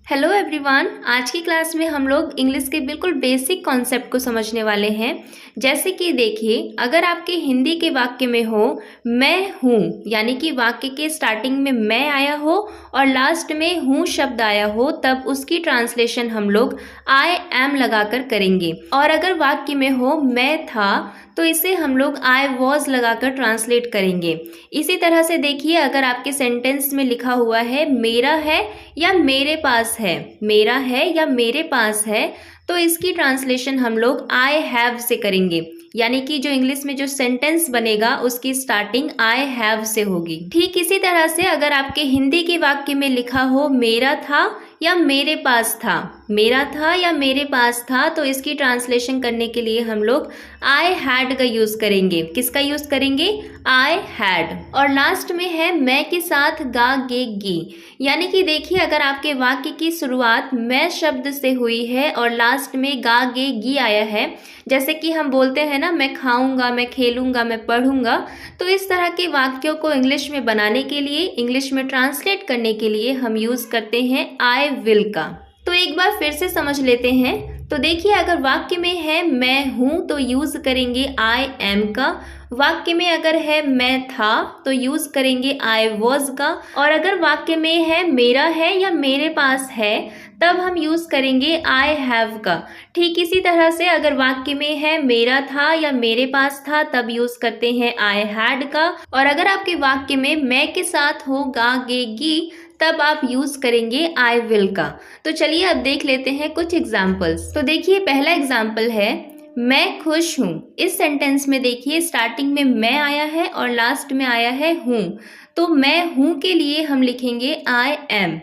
Hello everyone. आज की class में हम लोग इंग्लिश के बिल्कुल बेसिक कॉन्सेप्ट को समझने वाले हैं। जैसे कि देखिए, अगर आपके हिंदी के वाक्य में हो मैं हूँ, यानी कि वाक्य के स्टार्टिंग में मैं आया हो और लास्ट में हूँ शब्द आया हो, तब उसकी ट्रांसलेशन हम लोग आई एम लगाकर करेंगे। और अगर वाक्य में हो मैं था तो इसे हम लोग आई वॉज लगाकर ट्रांसलेट करेंगे। इसी तरह से देखिए, अगर आपके सेंटेंस में लिखा हुआ है मेरा है या मेरे पास है, मेरा है या मेरे पास है, तो इसकी ट्रांसलेशन हम लोग आई हैव से करेंगे। यानी कि जो इंग्लिश में जो सेंटेंस बनेगा उसकी स्टार्टिंग आई हैव से होगी। ठीक इसी तरह से अगर आपके हिंदी के वाक्य में लिखा हो मेरा था या मेरे पास था, मेरा था या मेरे पास था, तो इसकी ट्रांसलेशन करने के लिए हम लोग आई हैड का यूज करेंगे। किसका यूज करेंगे? I had. और लास्ट में है मैं के साथ गा गे गी। यानी कि देखिए, अगर आपके वाक्य की शुरुआत मैं शब्द से हुई है और लास्ट में गा गे गी आया है, जैसे कि हम बोलते हैं ना, मैं खाऊंगा, मैं खेलूंगा, मैं पढ़ूंगा, तो इस तरह के वाक्यों को इंग्लिश में बनाने के लिए, इंग्लिश में ट्रांसलेट करने के लिए हम यूज करते हैं आई विल का। तो एक बार फिर से समझ लेते हैं। तो देखिए, अगर वाक्य में है मैं हूं तो यूज करेंगे आई एम का। वाक्य में अगर है मैं था तो यूज करेंगे आई वॉज का। और अगर वाक्य में है मेरा है या मेरे पास है, तब हम यूज करेंगे आई हैव का। ठीक इसी तरह से अगर वाक्य में है मेरा था या मेरे पास था, तब यूज करते हैं आई हैड का। और अगर आपके वाक्य में मैं के साथ हो गा गे गी, तब आप यूज करेंगे आई विल का। तो चलिए अब देख लेते हैं कुछ एग्जाम्पल्स। तो देखिए, पहला एग्जाम्पल है मैं खुश हूँ। इस सेंटेंस में देखिए, स्टार्टिंग में मैं आया है और लास्ट में आया है हूँ। तो मैं हूँ के लिए हम लिखेंगे आई एम।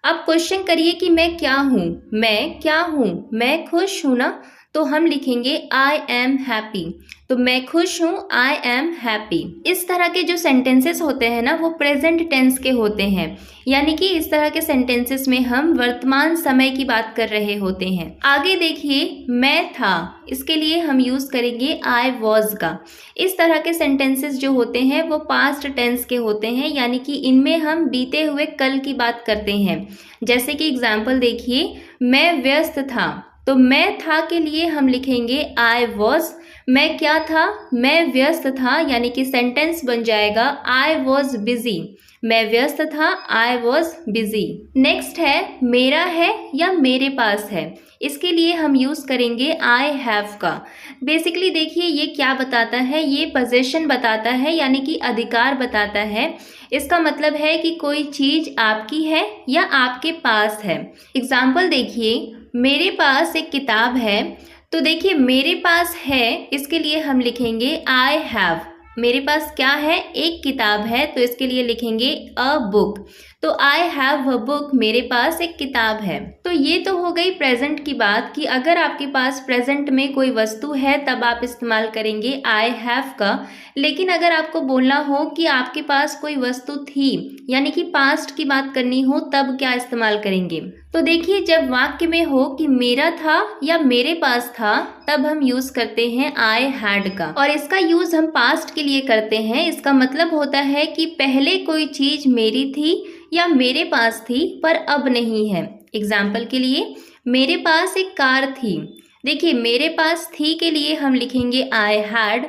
अब क्वेश्चन करिए कि मैं क्या हूँ? मैं क्या हूँ? मैं खुश हूँ ना, तो हम लिखेंगे आई एम हैप्पी। तो मैं खुश हूँ, आई एम हैप्पी। इस तरह के जो सेंटेंसेस होते हैं ना, वो प्रेजेंट टेंस के होते हैं। यानी कि इस तरह के सेंटेंसेस में हम वर्तमान समय की बात कर रहे होते हैं। आगे देखिए, मैं था, इसके लिए हम यूज करेंगे आई वॉज का। इस तरह के सेंटेंसेस जो होते हैं वो पास्ट टेंस के होते हैं, यानी कि इनमें हम बीते हुए कल की बात करते हैं। जैसे कि एग्जाम्पल देखिए, मैं व्यस्त था, तो मैं था के लिए हम लिखेंगे आई वॉज। मैं क्या था? मैं व्यस्त था, यानी कि सेंटेंस बन जाएगा आई वॉज बिजी। मैं व्यस्त था, आई वॉज बिजी। नेक्स्ट है मेरा है या मेरे पास है। इसके लिए हम यूज करेंगे आई हैव का। बेसिकली देखिए, ये क्या बताता है? ये पोजीशन बताता है, यानी कि अधिकार बताता है। इसका मतलब है कि कोई चीज आपकी है या आपके पास है। एग्जाम्पल देखिए, मेरे पास एक किताब है। तो देखिए, मेरे पास है, इसके लिए हम लिखेंगे आई हैव। मेरे पास क्या है? एक किताब है, तो इसके लिए लिखेंगे अ बुक। तो आई हैव अ बुक, मेरे पास एक किताब है। तो ये तो हो गई प्रेजेंट की बात कि अगर आपके पास प्रेजेंट में कोई वस्तु है तब आप इस्तेमाल करेंगे आई हैव का। लेकिन अगर आपको बोलना हो कि आपके पास कोई वस्तु थी, यानी कि पास्ट की बात करनी हो, तब क्या इस्तेमाल करेंगे? तो देखिए, जब वाक्य में हो कि मेरा था या मेरे पास था, तब हम यूज करते हैं आई हैड का। और इसका यूज हम पास्ट के लिए करते हैं। इसका मतलब होता है कि पहले कोई चीज मेरी थी या मेरे पास थी, पर अब नहीं है। एग्जाम्पल के लिए, मेरे पास एक कार थी। देखिए, मेरे पास थी के लिए हम लिखेंगे आई हैड।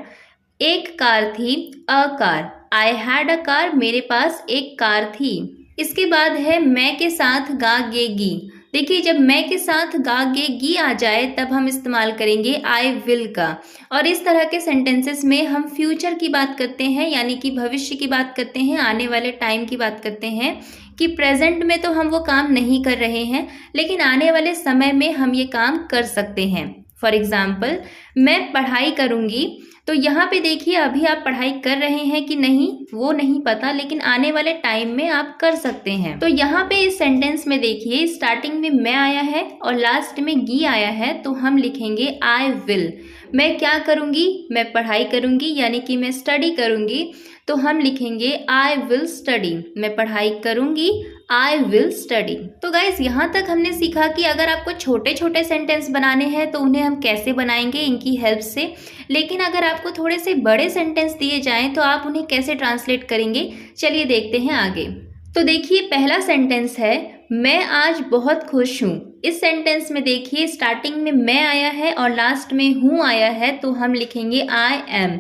एक कार थी, a car. I had a car, मेरे पास एक कार थी। इसके बाद है मैं के साथ गा गे गी। देखिए, जब मैं के साथ गा गे गी आ जाए, तब हम इस्तेमाल करेंगे आई विल का। और इस तरह के सेंटेंसेस में हम फ्यूचर की बात करते हैं, यानी कि भविष्य की बात करते हैं, आने वाले टाइम की बात करते हैं कि प्रेजेंट में तो हम वो काम नहीं कर रहे हैं, लेकिन आने वाले समय में हम ये काम कर सकते हैं। फॉर एग्जाम्पल, मैं पढ़ाई करूँगी। तो यहाँ पे देखिए, अभी आप पढ़ाई कर रहे हैं कि नहीं वो नहीं पता, लेकिन आने वाले टाइम में आप कर सकते हैं। तो यहाँ पे इस सेंटेंस में देखिए, स्टार्टिंग में मैं आया है और लास्ट में गी आया है, तो हम लिखेंगे आई विल। मैं क्या करूँगी? मैं पढ़ाई करूँगी, यानी कि मैं स्टडी करूँगी, तो हम लिखेंगे आई विल स्टडी। मैं पढ़ाई करूँगी, आई विल स्टडी। तो गाइज, यहाँ तक हमने सीखा कि अगर आपको छोटे छोटे सेंटेंस बनाने हैं तो उन्हें हम कैसे बनाएंगे इनकी हेल्प से। लेकिन अगर आपको थोड़े से बड़े सेंटेंस दिए जाएं तो आप उन्हें कैसे ट्रांसलेट करेंगे, चलिए देखते हैं आगे। तो देखिए, पहला सेंटेंस है मैं आज बहुत खुश हूँ। इस सेंटेंस में देखिए स्टार्टिंग में मैं आया है और लास्ट में हूँ आया है, तो हम लिखेंगे आई एम।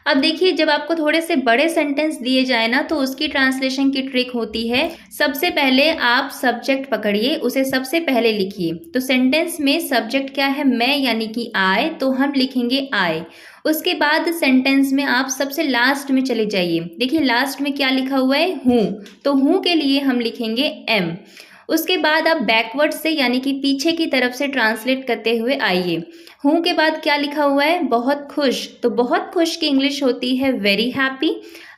अब देखिए जब आपको थोड़े से बड़े सेंटेंस दिए जाए ना, तो उसकी ट्रांसलेशन की ट्रिक होती है, सबसे पहले आप सब्जेक्ट पकड़िए, उसे सबसे पहले लिखिए। तो सेंटेंस में सब्जेक्ट क्या है, मैं यानी कि आई, तो हम लिखेंगे आई। उसके बाद सेंटेंस में आप सबसे लास्ट में चले जाइए। देखिए लास्ट में क्या लिखा हुआ है, हूँ, तो हूँ के लिए हम लिखेंगे एम। उसके बाद आप बैकवर्ड से यानी कि पीछे की तरफ से ट्रांसलेट करते हुए आइए। हूँ के बाद क्या लिखा हुआ है, बहुत खुश, तो बहुत खुश की इंग्लिश होती है वेरी हैप्पी।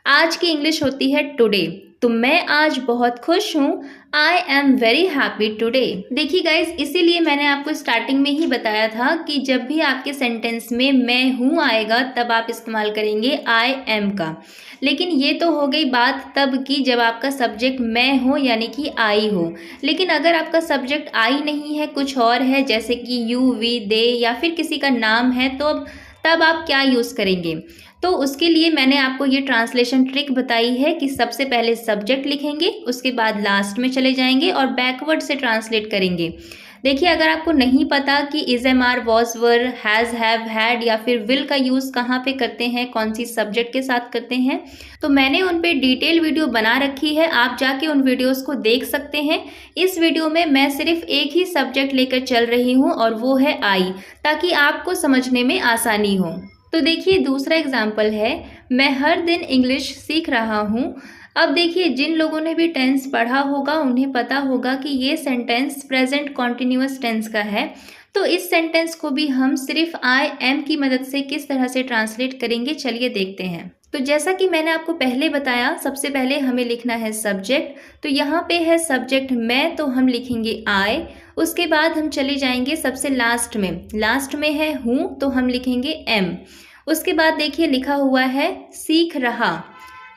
आज की इंग्लिश होती है टुडे, तो मैं आज बहुत खुश हूँ, I am very happy today. देखिए गाइज, इसीलिए मैंने आपको स्टार्टिंग में ही बताया था कि जब भी आपके सेंटेंस में मैं हूँ आएगा तब आप इस्तेमाल करेंगे आई एम का। लेकिन ये तो हो गई बात तब की जब आपका सब्जेक्ट मैं हो यानी कि आई हो। लेकिन अगर आपका सब्जेक्ट आई नहीं है, कुछ और है, जैसे कि यू, वी, दे या फिर किसी का नाम है, तो तब आप क्या यूज़ करेंगे? तो उसके लिए मैंने आपको ये ट्रांसलेशन ट्रिक बताई है कि सबसे पहले सब्जेक्ट लिखेंगे, उसके बाद लास्ट में चले जाएंगे और बैकवर्ड से ट्रांसलेट करेंगे। देखिए अगर आपको नहीं पता कि is, am, are, was, were, has, have, had या फिर विल का यूज़ कहाँ पे करते हैं, कौन सी सब्जेक्ट के साथ करते हैं, तो मैंने उन पे डिटेल वीडियो बना रखी है, आप जाके उन वीडियोस को देख सकते हैं। इस वीडियो में मैं सिर्फ एक ही सब्जेक्ट लेकर चल रही हूँ और वो है आई, ताकि आपको समझने में आसानी हो। तो देखिए दूसरा एग्जाम्पल है, मैं हर दिन इंग्लिश सीख रहा हूँ। अब देखिए जिन लोगों ने भी टेंस पढ़ा होगा उन्हें पता होगा कि ये सेंटेंस प्रेजेंट कॉन्टिन्यूअस टेंस का है। तो इस सेंटेंस को भी हम सिर्फ आई एम की मदद से किस तरह से ट्रांसलेट करेंगे, चलिए देखते हैं। तो जैसा कि मैंने आपको पहले बताया, सबसे पहले हमें लिखना है सब्जेक्ट। तो यहाँ पे है सब्जेक्ट मैं, तो हम लिखेंगे आई। उसके बाद हम चले जाएंगे सबसे लास्ट में है हूँ, तो हम लिखेंगे एम। उसके बाद देखिए लिखा हुआ है सीख रहा।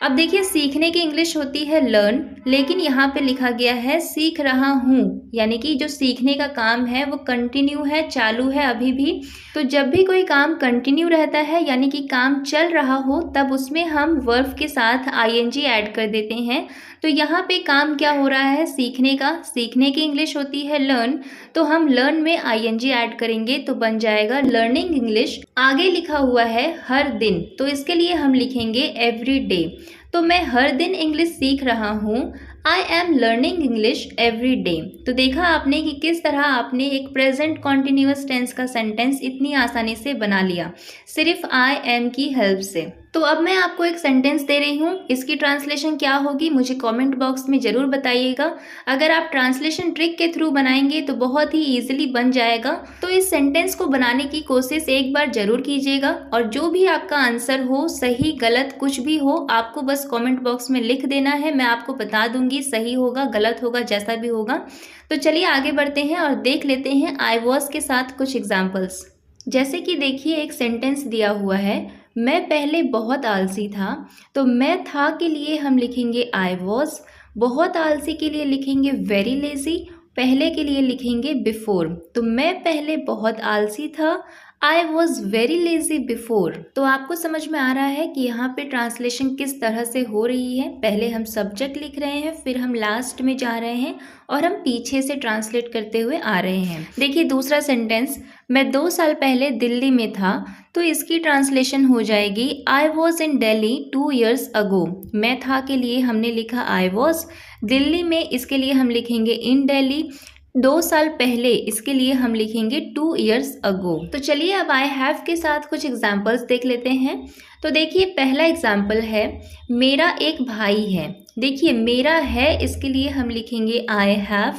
अब देखिए सीखने की इंग्लिश होती है लर्न, लेकिन यहाँ पे लिखा गया है सीख रहा हूँ, यानी कि जो सीखने का काम है वो कंटिन्यू है, चालू है अभी भी। तो जब भी कोई काम कंटिन्यू रहता है यानी कि काम चल रहा हो, तब उसमें हम वर्ब के साथ आईएनजी ऐड कर देते हैं। तो यहाँ पे काम क्या हो रहा है, सीखने का। सीखने की इंग्लिश होती है लर्न, तो हम लर्न में आईएनजी ऐड करेंगे तो बन जाएगा लर्निंग इंग्लिश। आगे लिखा हुआ है हर दिन, तो इसके लिए हम लिखेंगे एवरी डे। तो मैं हर दिन इंग्लिश सीख रहा हूँ, I am learning English every day. तो देखा आपने कि किस तरह आपने एक प्रेजेंट कॉन्टिन्यूअस टेंस का सेंटेंस इतनी आसानी से बना लिया, सिर्फ आई एम की हेल्प से। तो अब मैं आपको एक सेंटेंस दे रही हूँ, इसकी ट्रांसलेशन क्या होगी मुझे कमेंट बॉक्स में ज़रूर बताइएगा। अगर आप ट्रांसलेशन ट्रिक के थ्रू बनाएंगे तो बहुत ही ईजिली बन जाएगा। तो इस सेंटेंस को बनाने की कोशिश एक बार ज़रूर कीजिएगा, और जो भी आपका आंसर हो, सही गलत कुछ भी हो, आपको बस कमेंट बॉक्स में लिख देना है। मैं आपको बता दूंगी, सही होगा गलत होगा जैसा भी होगा। तो चलिए आगे बढ़ते हैं और देख लेते हैं आई वॉज के साथ कुछ एग्जाम्पल्स। जैसे कि देखिए एक सेंटेंस दिया हुआ है, मैं पहले बहुत आलसी था। तो मैं था के लिए हम लिखेंगे आई वॉज, बहुत आलसी के लिए लिखेंगे वेरी लेजी, पहले के लिए लिखेंगे बिफोर। तो मैं पहले बहुत आलसी था, I was very lazy before. तो आपको समझ में आ रहा है कि यहाँ पे ट्रांसलेशन किस तरह से हो रही है। पहले हम सब्जेक्ट लिख रहे हैं, फिर हम लास्ट में जा रहे हैं और हम पीछे से ट्रांसलेट करते हुए आ रहे हैं। देखिए दूसरा सेंटेंस, मैं 2 साल पहले दिल्ली में था। तो इसकी ट्रांसलेशन हो जाएगी I was in Delhi 2 years अगो। मैं था के लिए हमने लिखा आई वॉज, दिल्ली में इसके लिए हम लिखेंगे इन दिल्ली, 2 साल पहले इसके लिए हम लिखेंगे 2 years अगो। तो चलिए अब आई हैव के साथ कुछ एग्जाम्पल्स देख लेते हैं। तो देखिए पहला एग्जाम्पल है, मेरा एक भाई है। देखिए मेरा है इसके लिए हम लिखेंगे आई हैव,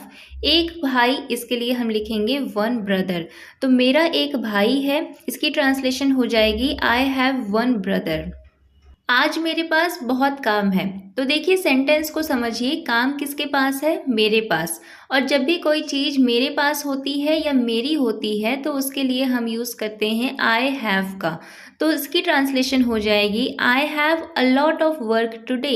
एक भाई इसके लिए हम लिखेंगे वन ब्रदर। तो मेरा एक भाई है, इसकी ट्रांसलेशन हो जाएगी आई हैव वन ब्रदर। आज मेरे पास बहुत काम है। तो देखिए सेंटेंस को समझिए, काम किसके पास है, मेरे पास। और जब भी कोई चीज़ मेरे पास होती है या मेरी होती है तो उसके लिए हम यूज़ करते हैं आई हैव का। तो इसकी ट्रांसलेशन हो जाएगी I have a lot of work today.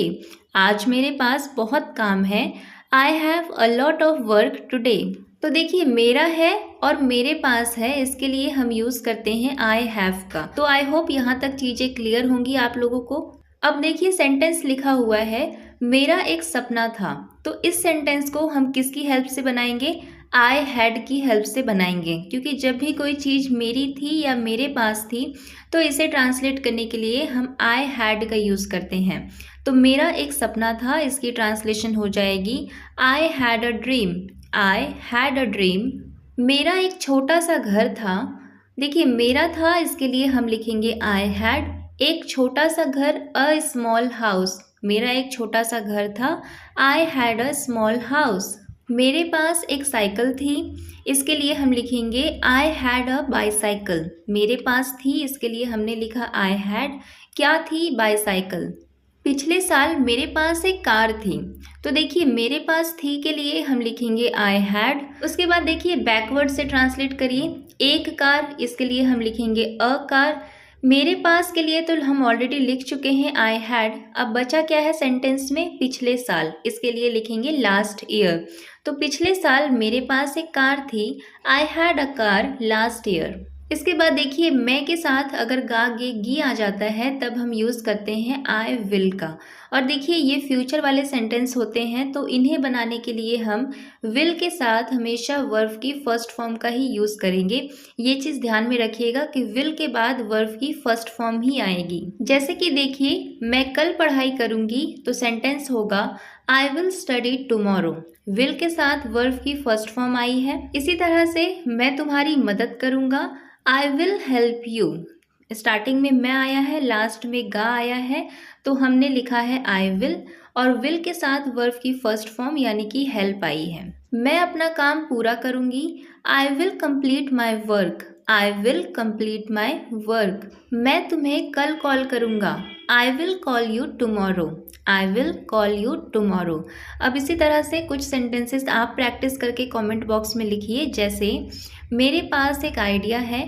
आज मेरे पास बहुत काम है, I have a lot of work today. तो देखिए मेरा है और मेरे पास है, इसके लिए हम यूज़ करते हैं आई हैव का। तो आई होप यहाँ तक चीज़ें क्लियर होंगी आप लोगों को। अब देखिए सेंटेंस लिखा हुआ है, मेरा एक सपना था। तो इस सेंटेंस को हम किसकी हेल्प से बनाएंगे? आई हैड की हेल्प से बनाएंगे, क्योंकि जब भी कोई चीज़ मेरी थी या मेरे पास थी तो इसे ट्रांसलेट करने के लिए हम आई हैड का यूज़ करते हैं। तो मेरा एक सपना था, इसकी ट्रांसलेशन हो जाएगी I had a dream. I had a dream. मेरा एक छोटा सा घर था। देखिए, मेरा था, इसके लिए हम लिखेंगे आई हैड। एक छोटा सा घर, अ स्मॉल हाउस। मेरा एक छोटा सा घर था, I had a small house. मेरे पास एक साइकिल थी, इसके लिए हम लिखेंगे आई हैड अ बाईसाइकिल। मेरे पास थी, इसके लिए हमने लिखा आई हैड। क्या थी? बाईसाइकिल। पिछले साल मेरे पास एक कार थी। तो देखिए, मेरे पास थी के लिए हम लिखेंगे आई हैड। उसके बाद देखिए, बैकवर्ड से ट्रांसलेट करिए। एक कार, इसके लिए हम लिखेंगे अ कार। मेरे पास के लिए तो हम ऑलरेडी लिख चुके हैं आई हैड। अब बचा क्या है सेंटेंस में? पिछले साल। इसके लिए लिखेंगे लास्ट ईयर। तो पिछले साल मेरे पास एक कार थी, I had a car last year. इसके बाद देखिए, मैं के साथ अगर गा गे गी आ जाता है तब हम यूज़ करते हैं आई विल का। और देखिए, ये फ्यूचर वाले सेंटेंस होते हैं, तो इन्हें बनाने के लिए हम विल के साथ हमेशा वर्ब की फर्स्ट फॉर्म का ही यूज़ करेंगे। ये चीज़ ध्यान में रखिएगा कि विल के बाद वर्ब की फर्स्ट फॉर्म ही आएगी। जैसे कि देखिए, मैं कल पढ़ाई करूँगी, तो सेंटेंस होगा I will study tomorrow. Will के साथ वर्ब की फर्स्ट फॉर्म आई है। इसी तरह से मैं तुम्हारी मदद करूँगा, I will help you. Starting में मैं आया है, लास्ट में गा आया है, तो हमने लिखा है आई विल, और विल के साथ वर्ब की फर्स्ट फॉर्म यानी कि हेल्प आई है। मैं अपना काम पूरा करूँगी, I will complete my work. I will complete my work. मैं तुम्हें कल कॉल करूँगा, I will call you tomorrow. I will call you tomorrow. अब इसी तरह से कुछ सेंटेंसेस आप प्रैक्टिस करके कमेंट बॉक्स में लिखिए। जैसे, मेरे पास एक आइडिया है।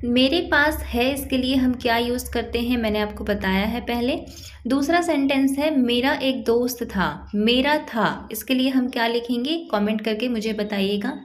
मेरे पास है, इसके लिए हम क्या यूज़ करते हैं मैंने आपको बताया है पहले। दूसरा सेंटेंस है, मेरा एक दोस्त था। मेरा था, इसके लिए हम क्या लिखेंगे? कमेंट करके मुझे बताइएगा।